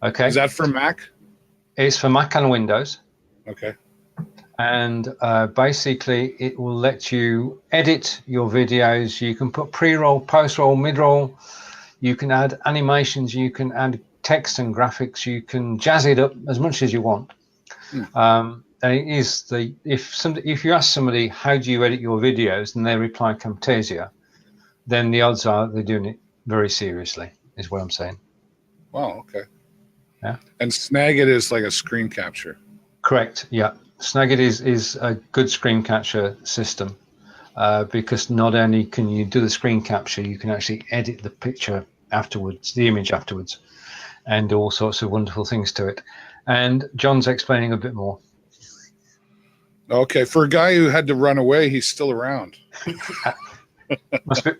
Okay. Is that for Mac? It's for Mac and Windows. Okay. And basically, it will let you edit your videos. You can put pre-roll, post-roll, mid-roll. You can add animations. You can add text and graphics. You can jazz it up as much as you want. And it is if you ask somebody how do you edit your videos and they reply Camtasia, then the odds are they're doing it very seriously, is what I'm saying. Wow. Okay. Yeah. And Snagit is like a screen capture. Correct. Yeah. Snagit is a good screen capture system because not only can you do the screen capture, you can actually edit the picture afterwards, the image afterwards, and all sorts of wonderful things to it. And John's explaining a bit more. Okay, for a guy who had to run away, he's still around.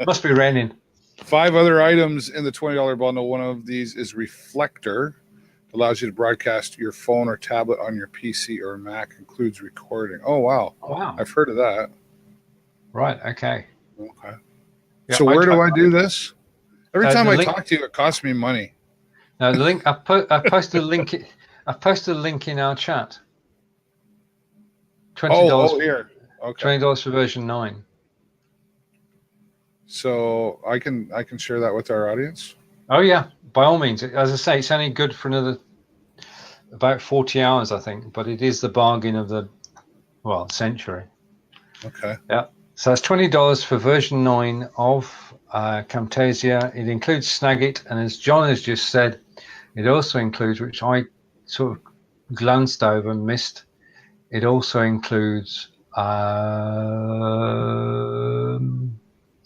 must be raining. 5 other items in the $20 bundle. One of these is Reflector. Allows you to broadcast your phone or tablet on your PC or Mac. Includes recording. Oh, wow. Wow. I've heard of that. Right, okay. Okay. Yeah, so where do I do this? Every time I talk to you, it costs me money. Now, the link, I posted a link. I posted a link in our chat. $20. Oh, here. Okay. $20 for version 9. So I can share that with our audience. Oh yeah, by all means. As I say, it's only good for another about 40 hours, I think, but it is the bargain of the century. Okay. Yeah. So that's $20 for version 9 of Camtasia. It includes Snagit, and as John has just said, it also includes, which I sort of glanced over and missed, it also includes something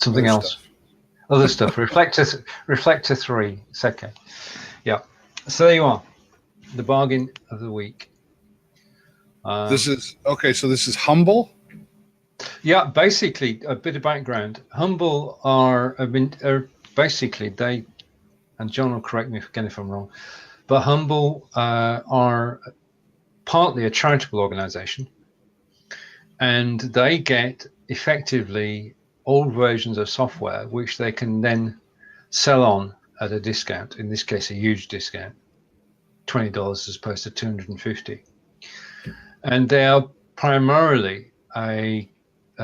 Other else. stuff. Other stuff. Reflector 3. It's okay. Yeah. So there you are. The bargain of the week. This is okay. So this is Humble. Yeah, basically a bit of background. Humble are basically they, and John will correct me again if I'm wrong, but Humble are partly a charitable organisation, and they get effectively old versions of software which they can then sell on at a discount. In this case, a huge discount, $20 as opposed to $250, and they are primarily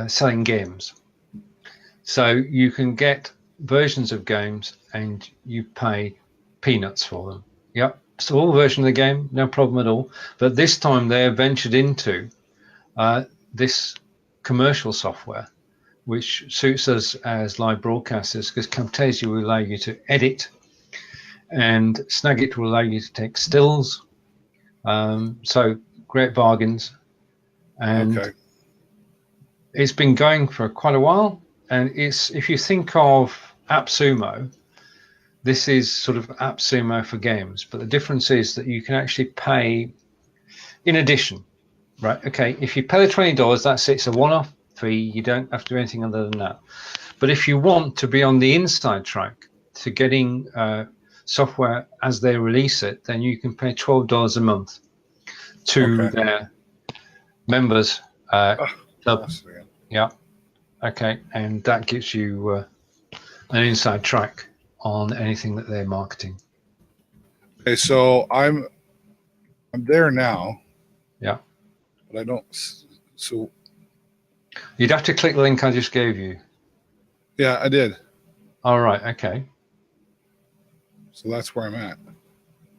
selling games. So you can get versions of games and you pay peanuts for them. Yep, so all version of the game, no problem at all. But this time they have ventured into this commercial software, which suits us as live broadcasters, because Camtasia will allow you to edit and Snagit will allow you to take stills. So great bargains. And Okay. it's been going for quite a while. And it's, if you think of AppSumo, this is sort of AppSumo for games. But the difference is that you can actually pay in addition, right? Okay, if you pay the $20, that's it. It's a one-off fee. You don't have to do anything other than that. But if you want to be on the inside track to getting software as they release it, then you can pay $12 a month to their members club. Yeah. Okay, and that gives you an inside track on anything that they're marketing. Okay, so I'm there now. Yeah. But I don't. So you'd have to click the link I just gave you. Yeah, I did. All right. Okay. So that's where I'm at.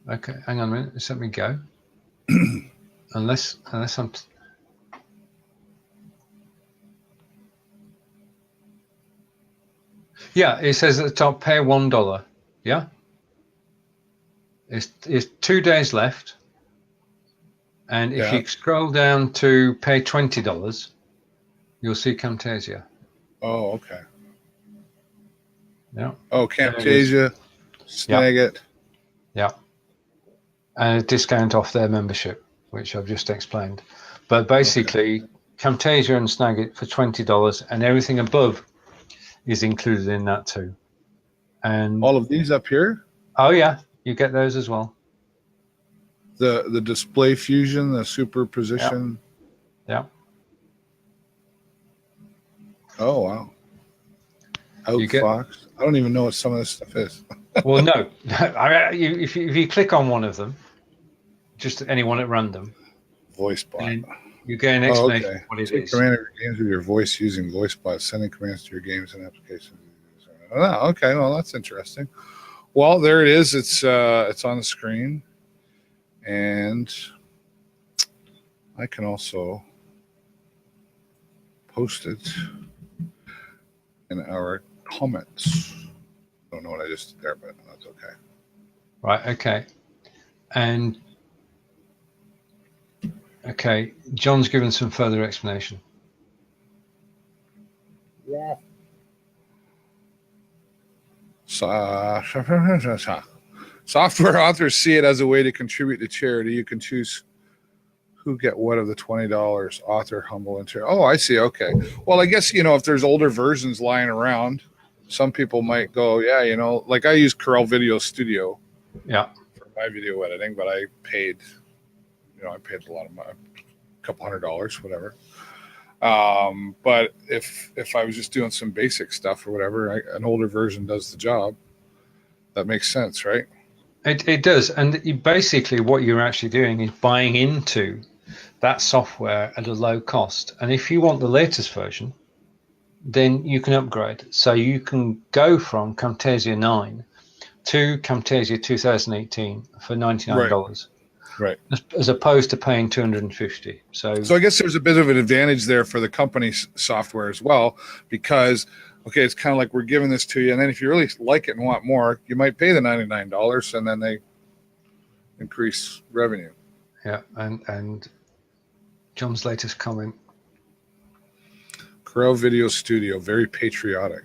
Okay, hang on a minute. Just let me go. unless I'm. Yeah, it says at the top, pay $1. Yeah. It's 2 days left, and if you scroll down to pay $20, you'll see Camtasia. Oh, okay. Yeah. Oh, Camtasia, Snagit. Yeah. And a discount off their membership, which I've just explained. But basically, Camtasia and Snagit for $20, and everything above is included in that too. And all of these up here? Oh yeah, you get those as well. The display fusion, the superposition. Yeah. Oh wow. Outfox. I don't even know what some of this stuff is. Well, no. If you click on one of them, just any one at random. VoiceBot. You get an explanation of what it is. Command of your games with your voice using VoiceBot, sending commands to your games and applications. Oh, okay, well that's interesting. Well, there it is. It's on the screen, and I can also post it in our comments. I don't know what I just did there, but that's okay. Right. Okay. And okay, John's given some further explanation. Yeah. Software authors see it as a way to contribute to charity. You can choose who get what of the $20. Author, Humble, and charity. Oh, I see. Okay. Well, I guess, if there's older versions lying around, some people might go, yeah, like I use Corel Video Studio. Yeah. For my video editing, but I paid, I paid a lot of money, a couple $100, whatever. But if I was just doing some basic stuff or whatever, an older version does the job. That makes sense, right? It does. And basically what you're actually doing is buying into that software at a low cost. And if you want the latest version, then you can upgrade. So you can go from Camtasia 9 2 Camtasia 2018 for $99, Right. as opposed to paying $250. So I guess there's a bit of an advantage there for the company's software as well, because okay, it's kind of like we're giving this to you, and then if you really like it and want more, you might pay the $99, and then they increase revenue. yeah, and John's latest comment. Corel Video Studio, very patriotic.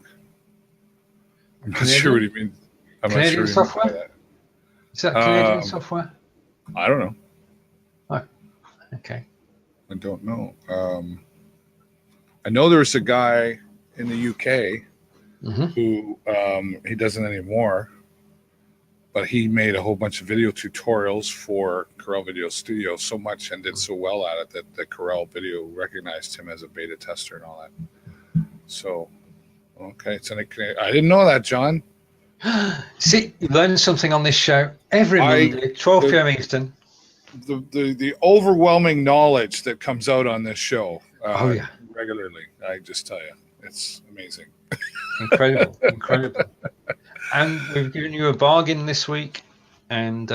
I'm not sure what you mean. I'm Canadian not sure software? what you mean by that. Is that Canadian software? I don't know. Oh, okay. I don't know. I know there was a guy in the UK who he doesn't anymore, but he made a whole bunch of video tutorials for Corel Video Studio so much and did so well at it that the Corel Video recognized him as a beta tester and all that. So, okay, I didn't know that, John. See, you learn something on this show every Monday, 12 p.m. Eastern. The overwhelming knowledge that comes out on this show regularly, I just tell you, it's amazing. Incredible. And we've given you a bargain this week, and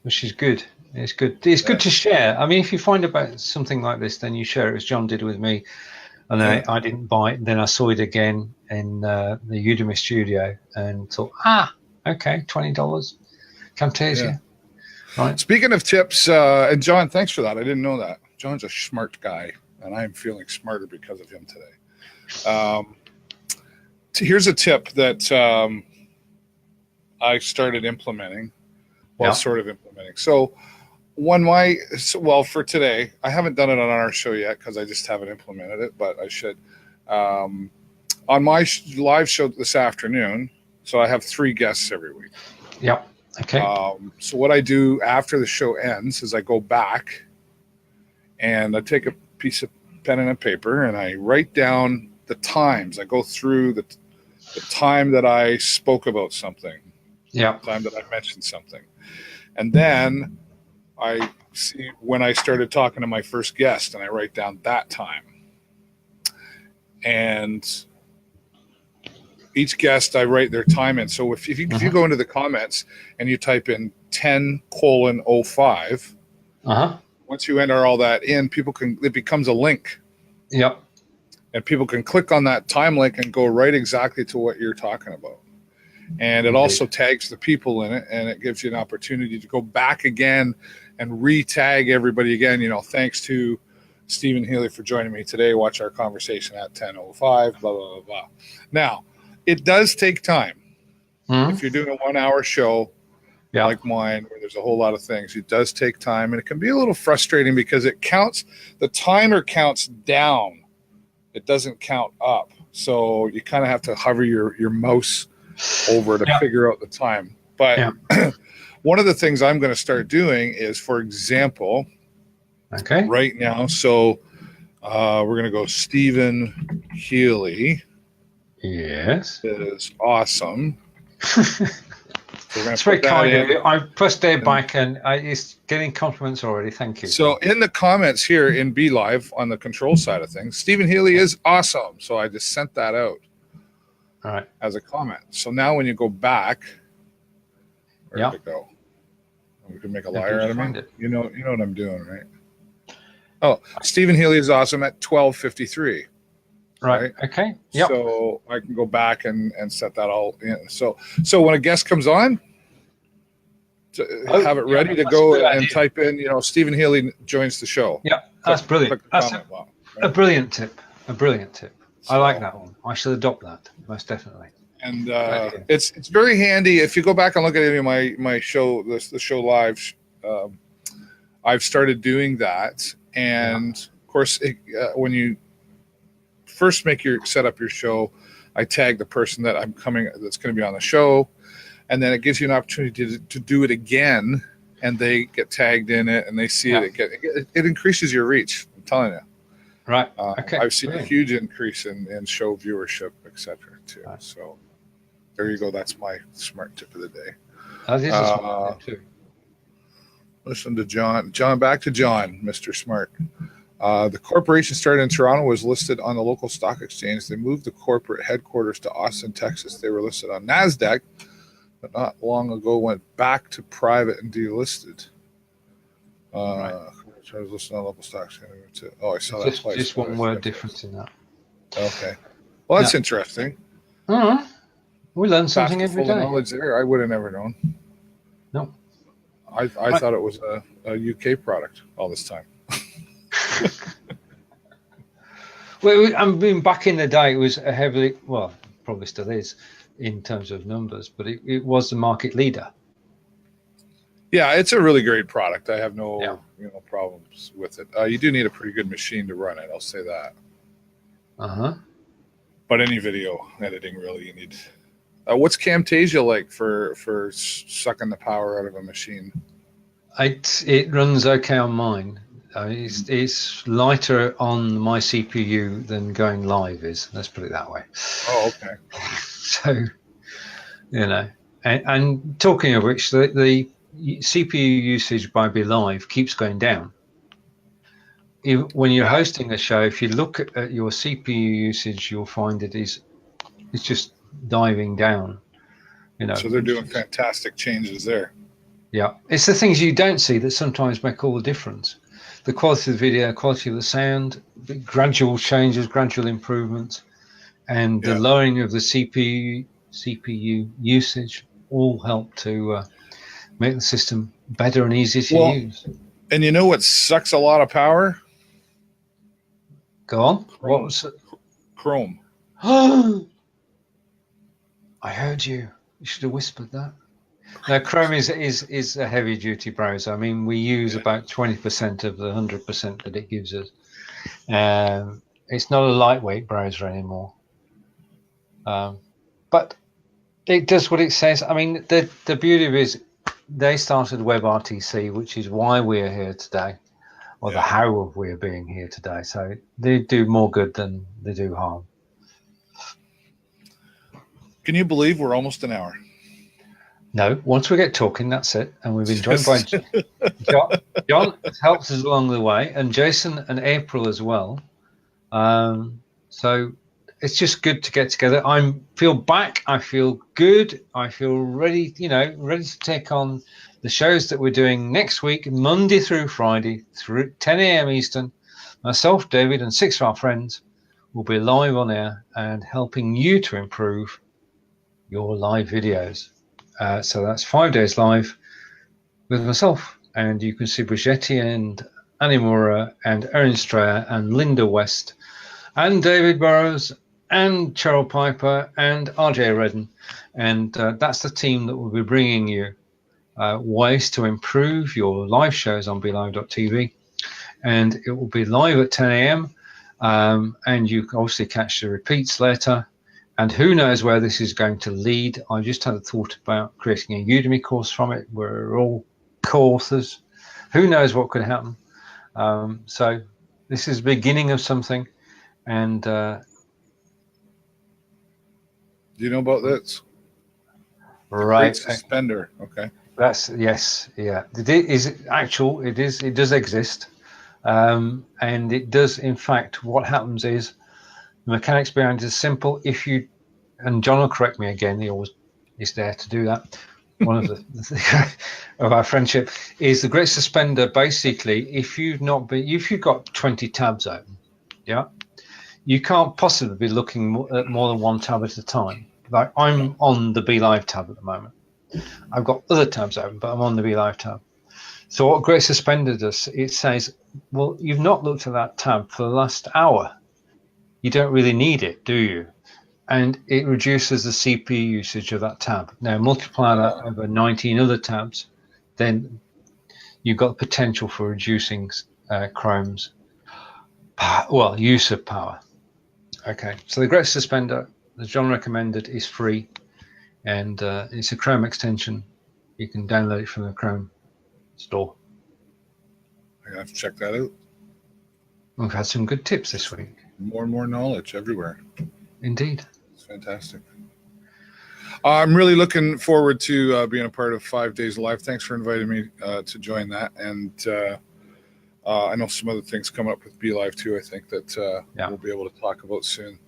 which is good. It's good. It's good to share. I mean, if you find about something like this, then you share it, as John did with me. And I didn't buy it. Then I saw it again in the Udemy studio and thought, okay, $20, Camtasia. Right. Speaking of tips, and John, thanks for that. I didn't know that. John's a smart guy, and I'm feeling smarter because of him today. Here's a tip that I started implementing. Sort of implementing. So for today, I haven't done it on our show yet because I just haven't implemented it, but I should. On my live show this afternoon, so I have 3 guests every week. Yep. Okay. So what I do after the show ends is I go back and I take a piece of pen and a paper and I write down the times. I go through the time that I spoke about something. Yeah. The time that I mentioned something. And then I see when I started talking to my first guest and I write down that time. And each guest, I write their time in. So if you go into the comments and you type in 10:05, once you enter all that in, it becomes a link. Yep. And people can click on that time link and go right exactly to what you're talking about. And it also tags the people in it, and it gives you an opportunity to go back again and re-tag everybody again. Thanks to Stephen Healey for joining me today. Watch our conversation at 10:05, blah, blah, blah, blah. Now, it does take time. If you're doing a 1-hour show like mine, where there's a whole lot of things, it does take time, and it can be a little frustrating because the timer counts down. It doesn't count up. So you kind of have to hover your mouse over to figure out the time. But one of the things I'm going to start doing is, for example, right now, so we're going to go Stephen Healey. Yes. Is awesome. It's very kind of you. I pressed A back and it's getting compliments already. Thank you. So in the comments here in Be Live on the control side of things, Stephen Healey is awesome. So I just sent that out as a comment. So now when you go back, where did it go? We can make a liar out of me. You know what I'm doing, right? Oh, Stephen Healey is awesome at 12:53. Right. Okay. Yep. So I can go back and set that all in. So when a guest comes on, have it ready to go and type in, Stephen Healey joins the show. Yeah, that's brilliant. That's a brilliant tip. A brilliant tip. I like that one. I should adopt that, most definitely. And it's very handy if you go back and look at any of my show, the show live. I've started doing that, and of course, when you first set up your show, I tag the person that's going to be on the show, and then it gives you an opportunity to do it again, and they get tagged in it, and they see it. It increases your reach. I'm telling you. Right. Okay. I've seen a huge increase in show viewership, etc. too. Right. So there you go. That's my smart tip of the day. That is a smart tip too. Listen to John. Back to John, Mr. Smart. The corporation started in Toronto, was listed on the local stock exchange. They moved the corporate headquarters to Austin, Texas. They were listed on NASDAQ but not long ago went back to private and delisted. Right. I was listening on local stocks. Oh, I saw that twice. Just one word difference in that. Okay. Well, that's interesting. All right. We learn something every Full of day. knowledge there. I would have never known. No. I thought it was a UK product all this time. Well, I mean, back in the day, it was a heavily, well, probably still is in terms of numbers, but it was the market leader. Yeah, it's a really great product. I have no problems with it. You do need a pretty good machine to run it. I'll say that. But any video editing, really, you need. What's Camtasia like for sucking the power out of a machine? It runs okay on mine. It's lighter on my CPU than going live is. Let's put it that way. Oh, okay. So, and talking of which, the CPU usage by Be Live keeps going down. When you're hosting a show, if you look at your CPU usage, you'll find it's just diving down. So they're doing fantastic changes there. Yeah, it's the things you don't see that sometimes make all the difference. The quality of the video, quality of the sound, the gradual changes, gradual improvements, and the lowering of the CPU usage all help to make the system better and easier to use. And you know what sucks a lot of power? Go on. Chrome. What was it? Chrome. I heard you. You should have whispered that. Now, Chrome is a heavy-duty browser. I mean, we use about 20% of the 100% that it gives us. It's not a lightweight browser anymore. But it does what it says. I mean, the beauty of it is they started WebRTC, which is why we're here today, or the how of we're being here today. So they do more good than they do harm. Can you believe we're almost an hour? No, once we get talking, that's it. And we've been joined by John helps us along the way, and Jason and April as well. So it's just good to get together. I feel back. I feel good. I feel ready, ready to take on the shows that we're doing next week, Monday through Friday, through 10 a.m. Eastern. Myself, David, and 6 of our friends will be live on air and helping you to improve your live videos. So that's 5 days live with myself, and you can see Brigitte and Annie Mora and Erin Strayer and Linda West and David Burrows and Cheryl Piper and RJ Redden, and that's the team that will be bringing you ways to improve your live shows on BeLive.tv, and it will be live at 10 a.m. And you can obviously catch the repeats later. And who knows where this is going to lead. I just had a thought about creating a Udemy course from it. We're all co-authors. Who knows what could happen. So this is the beginning of something. And do you know about this? Right. Suspender. Okay. That's yes. Yeah. It does exist. And it does, in fact, what happens is, the mechanics behind it is simple. And John will correct me again, he always is there to do that. One of the of our friendship is the great suspender. Basically, if you've got 20 tabs open, you can't possibly be looking at more than one tab at a time. Like I'm on the Be Live tab at the moment. I've got other tabs open, but I'm on the Be Live tab. So what Great Suspender does, it says, well, you've not looked at that tab for the last hour. You don't really need it, do you? And it reduces the CPU usage of that tab. Now, multiply that over 19 other tabs, then you've got the potential for reducing Chrome's use of power. Okay, so the Great Suspender, as John recommended, is free, and it's a Chrome extension. You can download it from the Chrome store. I have to check that out. We've had some good tips this week. More and more knowledge everywhere. Indeed. It's fantastic. I'm really looking forward to being a part of 5 Days Live. Thanks for inviting me to join that. And I know some other things coming up with Be Live too, I think, that we'll be able to talk about soon.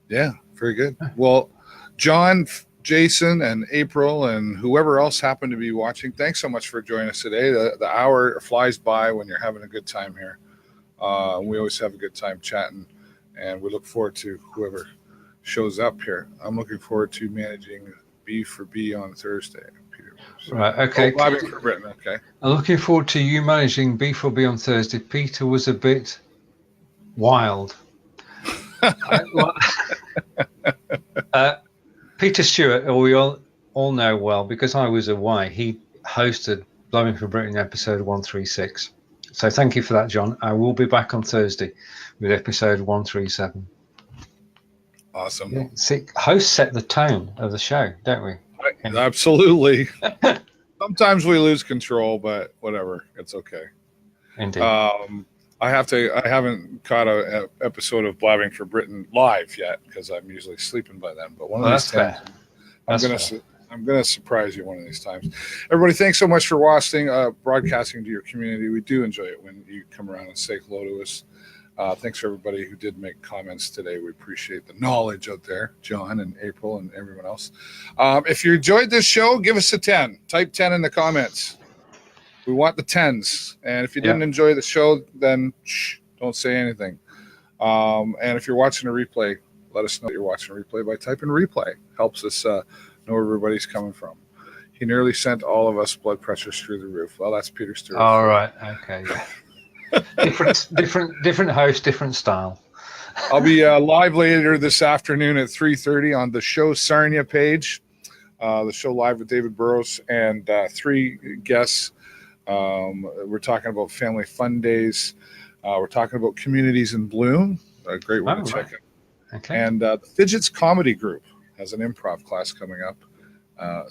Very good. Well, John, Jason and April and whoever else happened to be watching, thanks so much for joining us today. The hour flies by when you're having a good time here. We always have a good time chatting, and we look forward to whoever shows up here. I'm looking forward to managing B for B on Thursday. Peter. So, right, okay. Blabbing for Britain, okay. I'm looking forward to you managing B4B on Thursday. Peter was a bit wild. Peter Stewart, who we all know well, because I was away, he hosted Blabbing for Britain episode 136. So thank you for that, John. I will be back on Thursday with episode 137. Awesome. Yeah, see, hosts set the tone of the show, don't we? Absolutely. Sometimes we lose control, but whatever. It's okay. Indeed. I haven't caught a episode of Blabbing for Britain live yet because I'm usually sleeping by then. But one of these times, I'm gonna surprise you one of these times. Everybody, thanks so much for watching, broadcasting to your community. We do enjoy it when you come around and say hello to us. Thanks for everybody who did make comments today. We appreciate the knowledge out there, John and April and everyone else. If you enjoyed this show, give us a 10. Type 10 in the comments. We want the 10s. And if you didn't enjoy the show, then don't say anything. And if you're watching a replay, let us know that you're watching a replay by typing replay. Helps us know where everybody's coming from. He nearly sent all of us blood pressures through the roof. Well, that's Peter Stewart. All right. Okay. Yeah. different host, different style. I'll be live later this afternoon at 3:30 on the show Sarnia page. The show live with David Burrows and 3 guests. We're talking about family fun days. We're talking about communities in bloom. A great one to check out. Okay. And the Fidgets Comedy Group has an improv class coming up.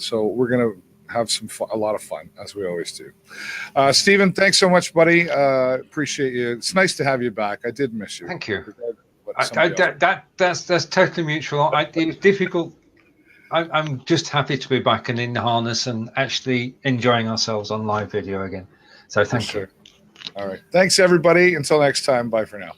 So we're going to have a lot of fun, as we always do. Stephen, thanks so much, buddy. Appreciate you. It's nice to have you back. I did miss you. Thank you. That's totally mutual. It's difficult. I'm just happy to be back and in the harness and actually enjoying ourselves on live video again. So thank you. All right. Thanks, everybody. Until next time. Bye for now.